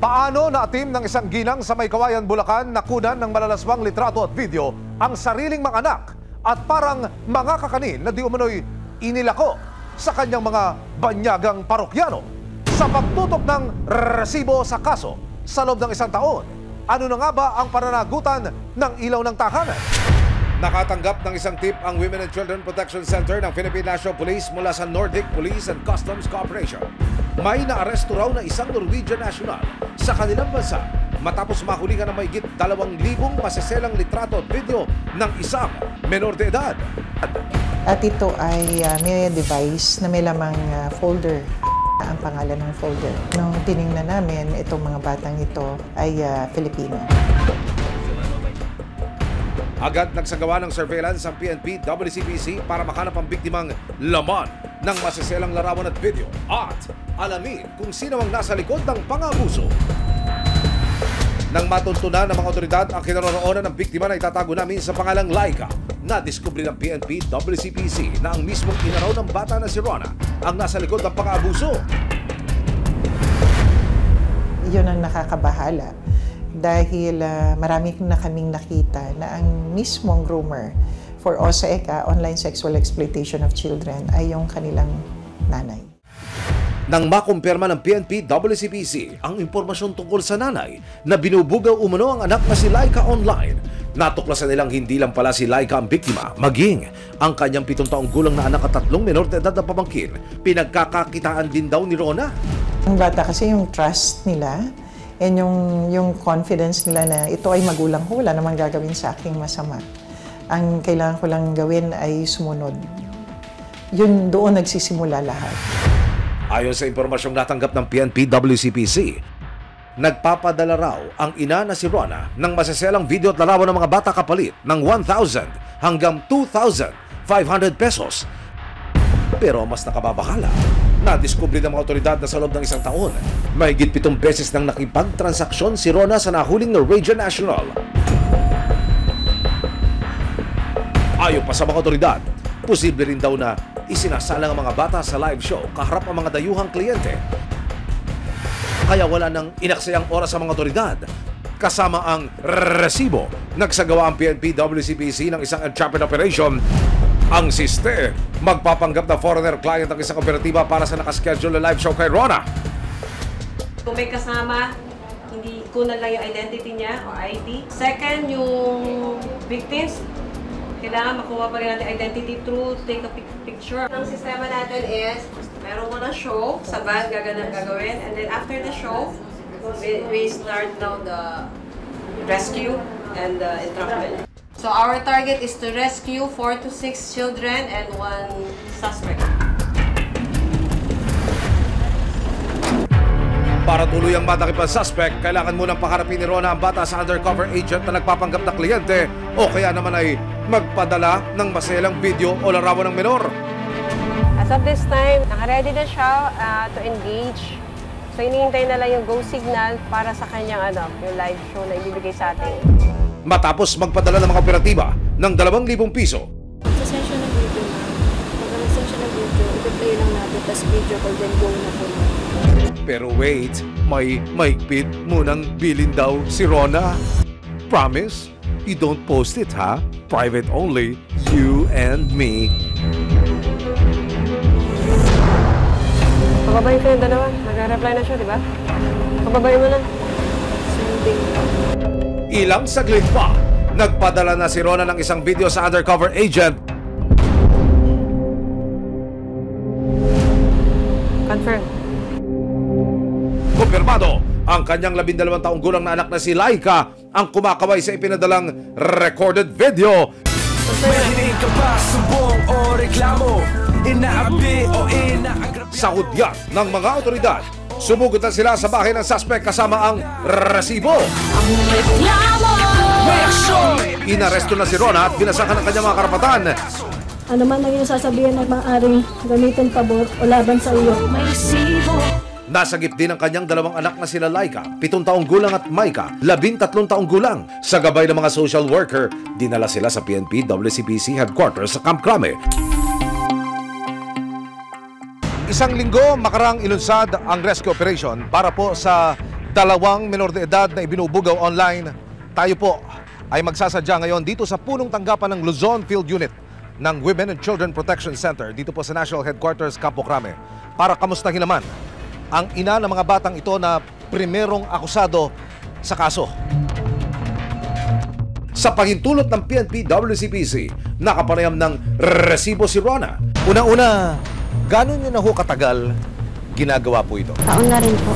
Paano naatim ng isang ginang sa May Kawayan, Bulacan na kunan ng malalaswang litrato at video ang sariling mga anak at parang mga kakanin na di umano'y inilako sa kanyang mga banyagang parokyano sa pagtutok ng resibo sa kaso sa loob ng isang taon. Ano na nga ba ang pananagutan ng ilaw ng tahanan? Nakatanggap ng isang tip ang Women and Children Protection Center ng Philippine National Police mula sa Nordic Police and Customs Corporation. May naaresto raw na isang Norwegian national sa kanilang bansa matapos mahulingan ng mahigit 2,000 maseselang litrato at video ng isang menor de edad. At ito ay may device na may lamang folder. Ang pangalan ng folder. Nung tiningnan namin, itong mga batang ito ay Filipino. Agad nagsagawa ng surveillance ang PNP WCPC para makanap ang biktimang laman ng maseselang larawan at video at alamin kung sino ang nasa likod ng pang-abuso. Nang matuntunan ng mga otoridad ang kinaroroonan ng biktima na itatago namin sa pangalang Laika, nadiskubre ng PNP WCPC na ang mismong inaraw ng bata na si Rona ang nasa likod ng pang-abuso. Yun ang nakakabahala. Dahil marami na kaming nakita na ang mismong groomer for OSECA, Online Sexual Exploitation of Children, ay yung kanilang nanay. Nang makumpirma ng PNP WCPC ang impormasyon tungkol sa nanay na binubugaw umano ang anak na si Laika online, natuklasan nilang hindi lang pala si Laika ang biktima, maging ang kanyang 7 taong gulang na anak at 3 menor de edad na pamangkin, pinagkakakitaan din daw ni Rona. Ang bata kasi yung trust nila, and yung confidence nila na ito ay magulang ko, wala namang gagawin sa aking masama. Ang kailangan ko lang gawin ay sumunod. Yun, doon nagsisimula lahat. Ayon sa impormasyong natanggap ng PNP WCPC, nagpapadala raw ang ina na si Rona ng maseselang video at larawan ng mga bata kapalit ng 1,000 hanggang 2,500 pesos. Pero mas nakababahala, nadiskubre ng mga otoridad na sa loob ng isang taon, mahigit 7 beses nang nakipagtransaksyon si Rona sa nahuling Norwegian national. Ayon pa sa mga otoridad, posible rin daw na isinasalang ang mga bata sa live show kaharap ang mga dayuhang kliyente. Kaya wala nang inaksayang oras sa mga otoridad. Kasama ang resibo, nagsagawa ang PNP WCPC ng isang entrapment operation. Ang siste, magpapanggap na foreigner client ng isang operatiba para sa nakaschedule na live show kay Rona. Kung may kasama, hindi kunan lang yung identity niya o ID. Second, yung victims, kailangan makuha pa rin natin identity through take a picture. Ang sistema natin is, meron mo na show, sa van gagawin, and then after the show, we start now the rescue and the entrapment. So our target is to rescue 4 to 6 children and 1 suspect. Para tuluyang matakip ang suspect, kailangan munang paharapin ni Rona ang bata sa undercover agent na nagpapanggap na kliyente o kaya naman ay magpadala ng maselang video o larawan ng menor. As of this time, naka-ready na siya to engage. So hinihintay na lang yung go signal para sa kanyang yung live show na ibibigay sa atin. Matapos magpadala ng mga operatiba ng 2,000 piso. Sa session ng video na, pag session ng video, i-play lang natin, tapos video call, then go na po. Pero wait, may maigpit munang bilin daw si Rona. Promise, you don't post it ha? Private only, you and me. Pababayin ko yung dalawa. Nag-reply na siya, di ba? Pababayin mo na. Sending. Ilang saglit pa, nagpadala na si Rona ng isang video sa undercover agent. Confirm. Kumpirmado, ang kanyang 12 taong gulang na anak na si Laika ang kumakaway sa ipinadalang recorded video. Sa hudyat ng mga otoridad, sumugod na sila sa bahay ng suspect kasama ang resibo. Inaresto na si Rona at binasakan ang kanyang mga karapatan. Ano man ang iyong sasabihin ay maaaring gamitin pabor o laban sa iyo. Nasagip din ang kanyang 2 anak na sila Laika, 7 taong gulang at Maika, 13 taong gulang. Sa gabay ng mga social worker, dinala sila sa PNP WCPC headquarters sa Camp Crame. Isang linggo makarang ilunsad ang rescue operation para po sa Dalawang menor de edad na ibinubugaw online. Tayo po ay magsasadya ngayon dito sa punong tanggapan ng Luzon Field Unit ng Women and Children Protection Center dito po sa National Headquarters, Campo Crame, para kamustahin naman ang ina ng mga batang ito na primerong akusado sa kaso. Sa pahintulot ng PNP WCPC, nakapanayam ng resibo si Rona. Una-una, gano'n niyo na ho katagal ginagawa po ito? Taon na rin po.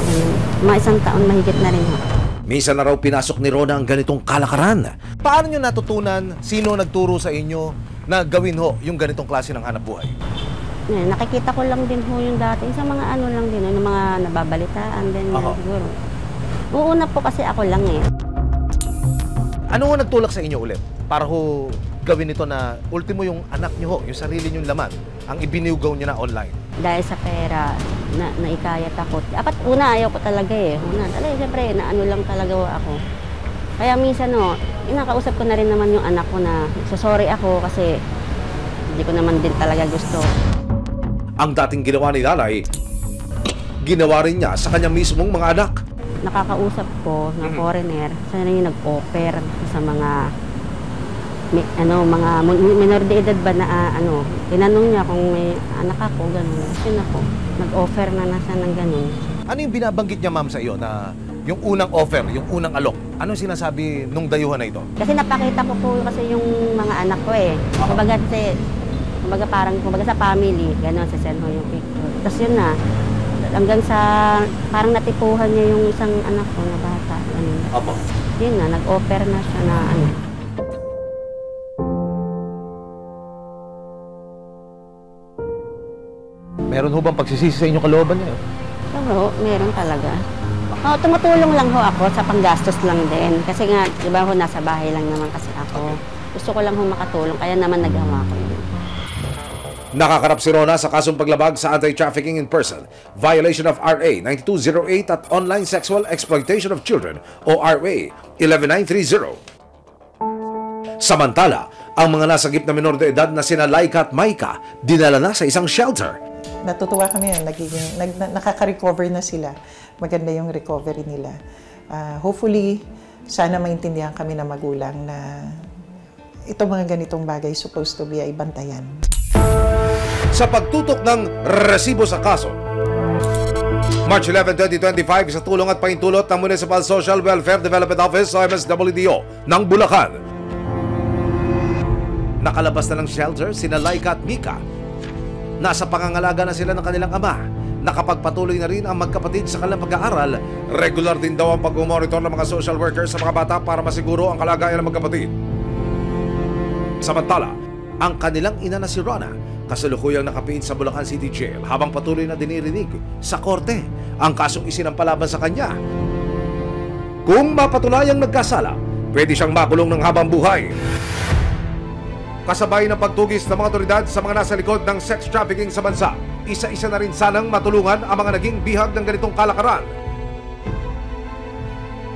Mga isang taon mahigit na rin po. Minsan na raw pinasok ni Rona ang ganitong kalakaran. Paano niyo natutunan, sino nagturo sa inyo na gawin ho yung ganitong klase ng hanap buhay? Nakikita ko lang din ho yung dati sa mga ano lang din, yung mga nababalitaan din siguro. Uuna po kasi ako lang eh. Ano ho nagtulak sa inyo ulit para ho gawin ito na ultimo yung anak niyo ho, yung sarili niyong laman, ang ibiniugaw niyo na online? Dahil sa pera, naikayat ako. Dapat una ayaw ko talaga eh. Una, talaga siyempre, naano lang talaga ako. Kaya minsan inakausap ko na rin naman yung anak ko na sorry ako kasi hindi ko naman din talaga gusto. Ang dating ginawa ni nanay, ginawa rin niya sa kanyang mismong mga anak. Nakakausap ko na foreigner, sana yung nag-offer sa mga mga minor de edad ba na tinanong niya kung may anak ako, gano'n. Kasi ako, nag-offer na siya ng gano'n. Ano yung binabanggit niya, ma'am, sa iyo na yung unang offer, yung unang alok? Ano sinasabi nung dayuhan na ito? Kasi napakita ko po kasi yung mga anak ko eh. Kumbaga sa family, gano'n, sa send ho yung picture. Tapos yun na, hanggang sa parang natipuhan niya yung isang anak ko na bata. Gano'n. Opo. Yun na, nag-offer na siya na Meron ho bang pagsisisi sa inyong kalooban niyo? So, meron talaga. Tumutulong lang ho ako sa panggastos lang din. Kasi nga, di ba ho, nasa bahay lang naman kasi ako. Gusto ko lang ho makatulong, kaya naman nagawa ko yun. Nakakarap si Rona sa kasong paglabag sa anti-trafficking in person, violation of RA 9208 at online sexual exploitation of children o RA 11930. Samantala, ang mga nasagip na menor de edad na sina Laika at Maika dinala na sa isang shelter. Natutuwa kami yan, nakaka-recover na sila. Maganda yung recovery nila. Hopefully, sana maintindihan kami na magulang na itong mga ganitong bagay supposed to be ay bantayan. Sa pagtutok ng resibo sa kaso, March 11, 2025, sa tulong at pahintulot ng Municipal Social Welfare Development Office o MSWDO ng Bulacan, nakalabas na ng shelter sina Laika at Mika. Nasa pangangalaga na sila ng kanilang ama. Nakapagpatuloy na rin ang magkapatid sa kanilang pag-aaral. Regular din daw ang pag-monitor ng mga social workers sa mga bata para masiguro ang kalagayan ng magkapatid. Samantala, ang kanilang ina na si Rona kasalukuyang nakapiin sa Bulacan City Jail habang patuloy na dinirinig sa korte ang kasong isinampalaban sa kanya. Kung mapatunayang nagkasala, pwede siyang makulong ng habang buhay. Kasabay ng pagtugis ng mga otoridad sa mga nasa likod ng sex trafficking sa bansa, isa-isa na rin sanang matulungan ang mga naging bihag ng ganitong kalakaran.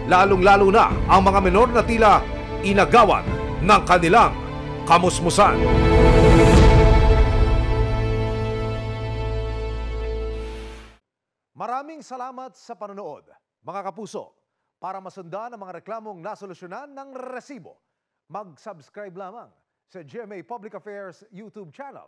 Lalong-lalo na ang mga menor na tila inagawan ng kanilang kamusmusan. Maraming salamat sa panonood, mga kapuso. Para masundan ang mga reklamong nasolusyonan ng resibo, mag-subscribe lamang sa GMA Public Affairs YouTube channel